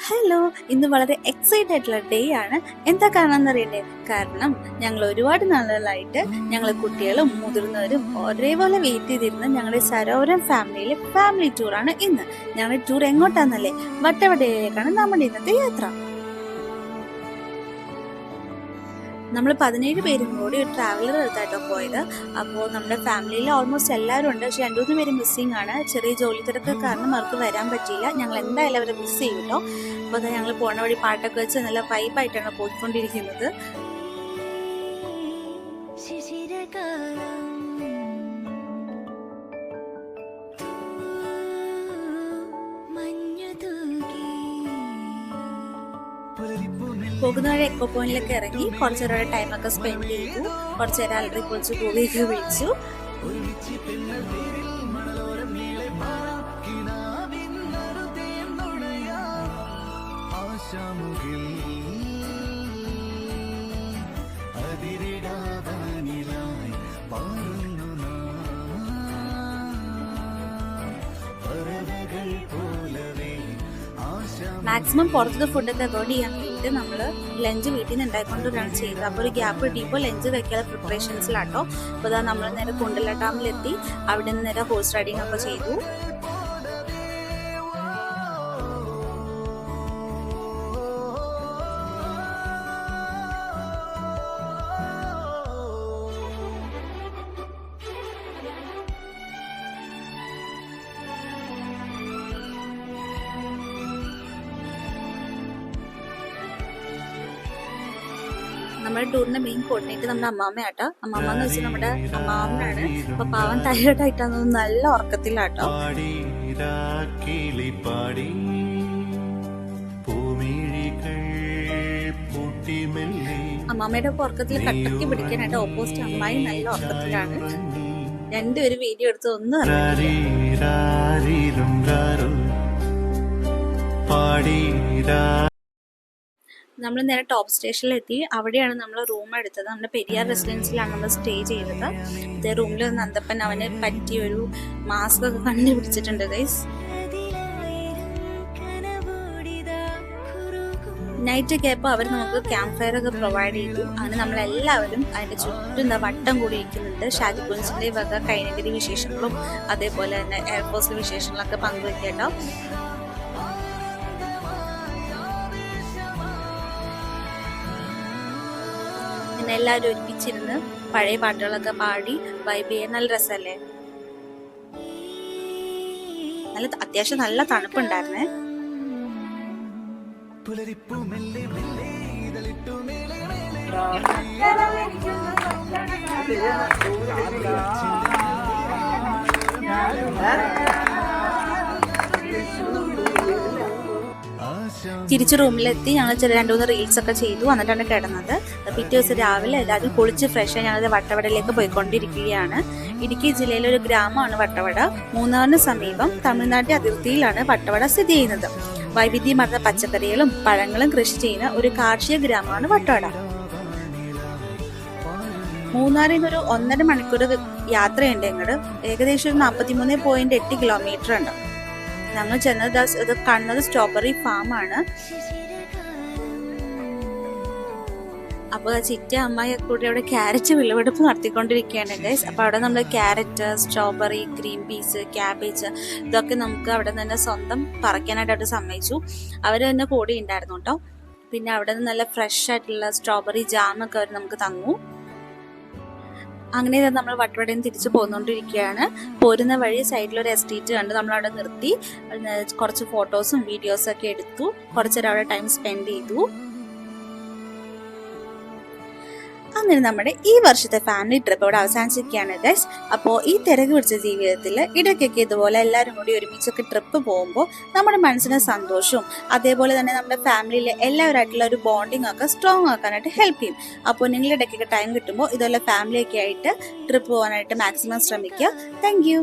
Hello, ഇന്ന് വളരെ excited ആയിട്ടുള്ള ഡേ ആണ്. എന്താ കാരണം അറിയണ്ടേ? കാരണം ഞങ്ങൾ ഒരുപാട് നാളുകളായിട്ട് ഞങ്ങൾ കുട്ടികളും മുതിർന്നവരും ഒരേപോലെ വെയിറ്റ് ചെയ്തിരുന്ന ഞങ്ങളുടെ സരോവരം ഫാമിലിയിലെ ഫാമിലി ടൂറാണ് ഇന്ന്. ഞങ്ങളുടെ ടൂർ എങ്ങോട്ടാന്നല്ലേ? വട്ടവടയിലേക്കാണ് നമ്മുടെ ഇന്നത്തെ യാത്ര. നമ്മൾ 17 പേരും കൂടി ഒരു ട്രാവലർ എടുത്തായിട്ടോ പോയത്. അപ്പോൾ നമ്മുടെ ഫാമിലിയിൽ ഓൾമോസ്റ്റ് എല്ലാവരും ഉണ്ട്. പക്ഷെ 2-3 പേര് മിസ്സിംഗ് ആണ്. ചെറിയ ജോലി തിരക്ക് കാരണം അവർക്ക് വരാൻ പറ്റിയില്ല. ഞങ്ങൾ എന്തായാലും അവരെ മിസ് ചെയ്യും കേട്ടോ. അപ്പോൾ അത് ഞങ്ങൾ പോണ വഴി പാട്ടൊക്കെ വെച്ച് നല്ല വൈബായിട്ടാണ് പോയിക്കൊണ്ടിരിക്കുന്നത്. പോകുന്ന വഴി എക്കോ പോയിന്റിലൊക്കെ ഇറങ്ങി കുറച്ചു നേരം ടൈമൊക്കെ സ്പെൻഡ് ചെയ്തു. കുറച്ചു നേരം അലറി പൊളിച്ച് കൂവിയൊക്കെ വിളിച്ചു. മാക്സിമം പുറത്തത്തെ ഫുഡൊക്കെ അവോയ്ഡ് ചെയ്യാൻ വേണ്ടിയിട്ട് നമ്മൾ ലഞ്ച് വീട്ടിൽ നിന്ന് ഉണ്ടായിക്കൊണ്ടിട്ടാണ് ചെയ്തത്. അപ്പോൾ ഒരു ഗ്യാപ്പ് കിട്ടിയപ്പോൾ ലഞ്ച് കഴിക്കാനുള്ള പ്രിപ്പറേഷൻസിലാട്ടോ. അപ്പോൾ അതാ നമ്മൾ നേരെ കുണ്ടല ഡാമിലെത്തി. അവിടെ നിന്ന് നേരെ ഹോഴ്സ് റൈഡിങ് ഒക്കെ ചെയ്തു. നമ്മുടെ ടൂറിന്റെ മെയിൻ കോർഡിനേറ്റ് നമ്മുടെ അമ്മാമ്മയാട്ടോ. അമ്മാമ്മ എന്ന് വെച്ചാൽ നമ്മുടെ അമ്മാമ്മയാണ്. അപ്പൊ പാവം ടയേർഡ് ആയിട്ടാണ്, നല്ല ഉറക്കത്തിലാട്ടോ. അമ്മാമ്മയുടെ ഉറക്കത്തിൽ കട്ടക്കി പിടിക്കാനായിട്ട് ഓപ്പോസിറ്റ് അമ്മായി നല്ല ഉറക്കത്തിലാണ്. രണ്ടുപേരും വീഡിയോ എടുത്ത് ഒന്നും നമ്മൾ നേരെ ടോപ്പ് സ്റ്റേഷനിലെത്തി. അവിടെയാണ് നമ്മൾ റൂം എടുത്തത്. നമ്മുടെ പെരിയാർ റെസിഡൻസിലാണ് നമ്മൾ സ്റ്റേ ചെയ്തത്. ഇതേ റൂമിൽ നന്ദപ്പൻ അവന് പറ്റിയ ഒരു മാസ്ക് ഒക്കെ കണ്ടുപിടിച്ചിട്ടുണ്ട് ഗൈസ്. നൈറ്റ് ഒക്കെ ആയപ്പോൾ അവർ നമുക്ക് ക്യാമ്പ് ഫയർ ഒക്കെ പ്രൊവൈഡ് ചെയ്തു. അങ്ങനെ നമ്മളെല്ലാവരും അതിന്റെ ചുറ്റും വട്ടം കൂടി ഇരിക്കുന്നുണ്ട്. ഷാജി കുൻസിന്റെ വക കൈനഗിരി വിശേഷങ്ങളും അതേപോലെ തന്നെ എയർഫോഴ്സിലെ വിശേഷങ്ങളൊക്കെ പങ്കുവെക്കേട്ടോ. പിന്നെ എല്ലാവരും ഒരുമിച്ചിരുന്ന് പഴയ പാട്ടുകളൊക്കെ പാടി വൈബ് ചെയ്യാൻ നല്ല രസമല്ലേ. നല്ല അത്യാവശ്യം നല്ല തണുപ്പുണ്ടായിരുന്നേ. തിരിച്ച് റൂമിലെത്തി ഞങ്ങൾ 2-3 റീൽസ് ഒക്കെ ചെയ്തു. എന്നിട്ടാണ് കിടന്നത്. പിറ്റേ ദിവസം രാവിലെ എല്ലാവരും കുളിച്ച് ഫ്രഷായി ഞങ്ങൾ വട്ടവടയിലേക്ക് പോയിക്കൊണ്ടിരിക്കുകയാണ്. ഇടുക്കി ജില്ലയിലെ ഒരു ഗ്രാമമാണ് വട്ടവട. മൂന്നാറിന് സമീപം തമിഴ്നാട്ടിലെ അതിർത്തിയിലാണ് വട്ടവട സ്ഥിതി ചെയ്യുന്നത്. വൈവിധ്യമാർന്ന പച്ചക്കറികളും പഴങ്ങളും കൃഷി ചെയ്യുന്ന ഒരു കാർഷിക ഗ്രാമമാണ് വട്ടവട. മൂന്നാറിൽ നിന്ന് ഒരു 1.5 മണിക്കൂർ യാത്രയുണ്ട്. ഇങ്ങോട്ട് ഏകദേശം 43.8 കിലോമീറ്റർ ഉണ്ട്. ഞങ്ങൾ ചെന്നത് ഇത് കണ്ണത് സ്ട്രോബെറി ഫാമാണ്. അപ്പോൾ ചിറ്റ അമ്മായി കൂടി അവിടെ ക്യാരറ്റ് വിളവെടുപ്പ് നടത്തിക്കൊണ്ടിരിക്കുകയാണ് ഗൈസ്. അപ്പോൾ അവിടെ നമ്മൾ carrot, strawberry, green peas, cabbage ഇതൊക്കെ നമുക്ക് അവിടെ തന്നെ സ്വന്തം പറിക്കാനായിട്ട് അവിടെ സമ്മതിച്ചു. അവർ തന്നെ കൂടി ഉണ്ടായിരുന്നു കേട്ടോ. പിന്നെ അവിടെ നിന്ന് നല്ല ഫ്രഷ് ആയിട്ടുള്ള സ്ട്രോബെറി ജാമൊക്കെ അവർ നമുക്ക് തന്നു. അങ്ങനെ നമ്മൾ വട്ടവടയിൽ നിന്ന് തിരിച്ചു പോന്നുകൊണ്ടിരിക്കുകയാണ്. പോരുന്ന വഴി സൈഡിലൊരു എസ്റ്റേറ്റ് കണ്ട് നമ്മളവിടെ നിർത്തി കുറച്ച് ഫോട്ടോസും വീഡിയോസും ഒക്കെ എടുത്തു. കുറച്ചേരം അവിടെ ടൈം സ്പെൻഡ് ചെയ്തു. അങ്ങനെ നമ്മുടെ ഈ വർഷത്തെ ഫാമിലി ട്രിപ്പ് ഇവിടെ അവസാനിച്ചിരിക്കുകയാണ് ഗൈസ്. അപ്പോൾ ഈ തിരക്ക് പിടിച്ച ജീവിതത്തിൽ ഇടയ്ക്കൊക്കെ ഇതുപോലെ എല്ലാവരും കൂടി ഒരുമിച്ചൊക്കെ ട്രിപ്പ് പോകുമ്പോൾ നമ്മുടെ മനസ്സിന് സന്തോഷവും അതേപോലെ തന്നെ നമ്മുടെ ഫാമിലിയിലെ എല്ലാവരുമായിട്ടുള്ള ഒരു ബോണ്ടിങ് ഒക്കെ സ്ട്രോങ് ആക്കാനായിട്ട് ഹെൽപ്പ് ചെയ്യും. അപ്പോൾ നിങ്ങളുടെ ഇടയ്ക്കൊക്കെ ടൈം കിട്ടുമ്പോൾ ഇതുപോലെ ഫാമിലിയൊക്കെ ആയിട്ട് ട്രിപ്പ് പോകാനായിട്ട് മാക്സിമം ശ്രമിക്കുക. Thank you.